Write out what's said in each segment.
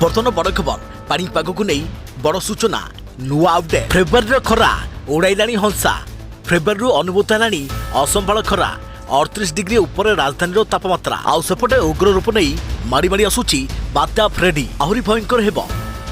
बर्तमान बड़ खबर पाणीपाग को नहीं बड़ सूचना नुआ अपडेट। फेब्रुआरी खरा उड़ाइलाणी हंसा। फेब्रुआरी अनुभूत है असंभाल खरा 38 डिग्री उपर राजधानी तापमात्रा आउ सेपटे उग्र रूप नहीं माड़ी माड़ी आसुची बात्या फ्रेडी। आहरी भयंकर हेब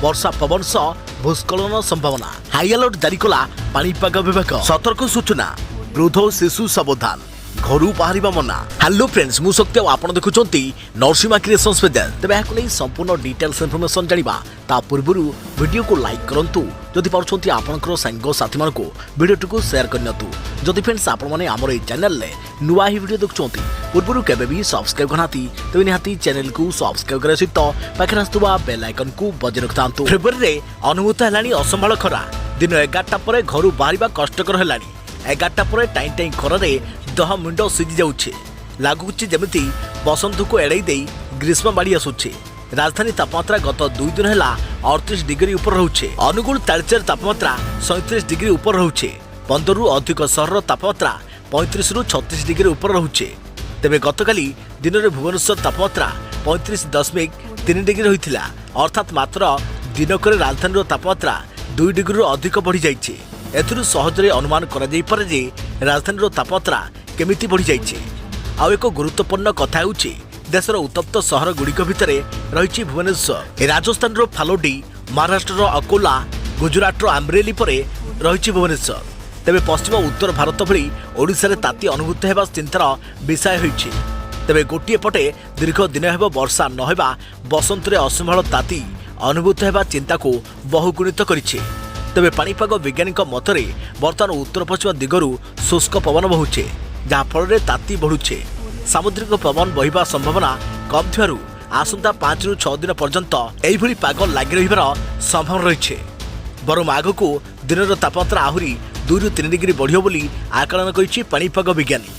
वर्षा पवन सह भूस्खलन संभावना। हाई अलर्ट जारी कला पाणीपाग विभाग। सतर्क सूचना वृद्ध शिशु सावधान घरू बाहर मना। हेलो फ्रेंड्स मु शक्ति आपन देखुचंती नरसिम्हा क्रिएशन स्पेशल। तबे याकु नै संपूर्ण डिटेल्स इन्फॉर्मेशन जानिबा ता पूर्वरु वीडियो को लाइक करंतु जदि पारुछंती आपनकर संग साथी मानको वीडियो को शेयर करनतु। जदि फ्रेंड्स आपन माने हमर ए चैनल ले नुवा ही वीडियो देखुचंती पूर्वरु केबे भी सब्सक्राइब करनाती तबे निहाती चैनल को सब्सक्राइब करे सहित पाखरे आस्तुवा बेल आइकन को बजे रखतांतु। फेब्रुआरी रे अनुभूत हेलानी असंभाल खरा। दिन 11टा परे घरू बाहरिबा कष्टकर हेलानी। 11टा परे टाइम टाइम खरारे दह मुंड सिझी जाउछे। लागुछि जेमिति बसंत को एड़ै देई ग्रीष्म बाड़ी आसुछे। राजधानी तापमात्रा गत 2 दिन हैला 38 डिग्री ऊपर रहउछे। अनुगुल तालचेर तापमात्रा 37 डिग्री ऊपर रहउछे। 15 रु अधिक सहर तापमात्रा 35 रु 36 डिग्री ऊपर रहउछे। तेबे गतकाली दिन रे भुवनेश्वर तापमात्रा 35.3 डिग्री होइथिला। अर्थात मात्र दिनकर राजधानी तापमात्रा 2 डिग्री अधिक बढ़ी जाइछे। एथुरु सहजरे अनुमान करा जाई पारे जे राजधानी तापमात्रा केमिति बढ़ी जाइछे। आउ एक गुरुत्वपूर्ण कथा होउछि देशर उत्तप्त सहर गुड़िक भितर रही भुवनेश्वर। राजस्थान फालोडी, महाराष्ट्र अकोला, गुजरात आम्रेली परे रही भुवनेश्वर। तेबे पश्चिम उत्तर भारत भली ओडिशा रे ताती अनुभूत हेबा चिंतार विषय होइछि। तेबे गोटिए पटे दीर्घ दिन हेबो वर्षा न हेबा बसंत रे असंभाल ताती अनुभूत हेबा चिंता को बहुगुणित करिछि। तेबे पाणीपाग वैज्ञानिक मतरे बर्तमान उत्तर पश्चिम दिगरु शुष्क पवन बहुचे जहाँ फल ताती बढ़ुचे। सामुद्रिक पवन बहिबा संभावना कम थिबारु आसंता 5 रु 6 दिन पर्यंत एइभली पाग लागि रहिबार संभावना रहिछे। बरम आगको दिनर तापमात्रा आहुरी 2 रु 3 डिग्री बढ़ियो बोली आकलन करिछि पाणीपाग विज्ञानी।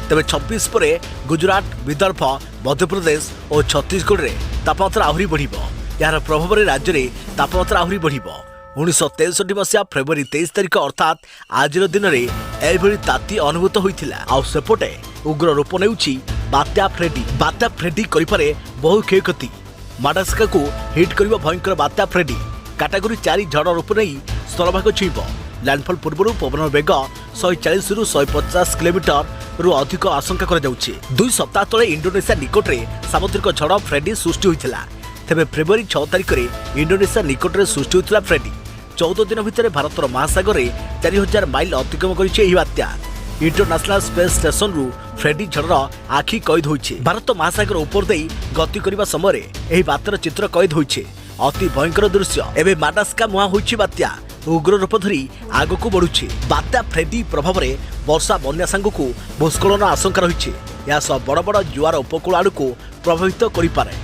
तेबे 26 परे गुजरात, विदर्भ, मध्य प्रदेश और छत्तीसगढ़ रे तापमात्रा आहुरी बढ़िबो। यार प्रभाव रे राज्य रे तापमात्रा आहुरी बढ़िबो। 1963 मसीहा फेब्रुआरी 23 तारिख अर्थात आज दिन में एभली ताती अनुभूत होइथिला। आउ सेपटे उग्र रूप नेउछि बात्या फ्रेडी। बात्या फ्रेडी करिपारे बहु क्षयक्षति। माडागास्कर को हिट करिबा भयंकर बात्या फ्रेडी कैटेगरी 4 झड़ रूप नहीं स्थलभाग छुईब। लैंडफॉल पूर्व पवन वेग 140 रु 150 किलोमीटर रु अधिक आशंका करा जाउछि। 2 सप्ताह तले इंडोनेशिया निकटरे सामुद्रिक झड़ फ्रेडी सृष्टि होइथिला। तेबे फेब्रुआरी 6 तारिख में इंडोनेशिया निकटरे सृष्टि होइथिला फ्रेडी। 14 दिन भितर भारतर महासागर 4000 माइल अतिक्रम करिछि बात्या। इंटरनेशनल स्पेस स्टेशन रु फ्रेडी झड़र आखि कैद होइछि। भारत महासागर ऊपर दे गति करबा समय एही बात्यार चित्र कैद होइछि। अति भयंकर दृश्य। एबे माडागास्कर मुहा होइछि बात्या उग्र रूप धरी आगको बढ़ुछि। बात्या फ्रेडी प्रभाव रे वर्षा बन्या सांगको भूस्खलन आशंका रहिछि। या सब बड़ बड़ जुआर उपकूल आड़को प्रभावित करि पारे।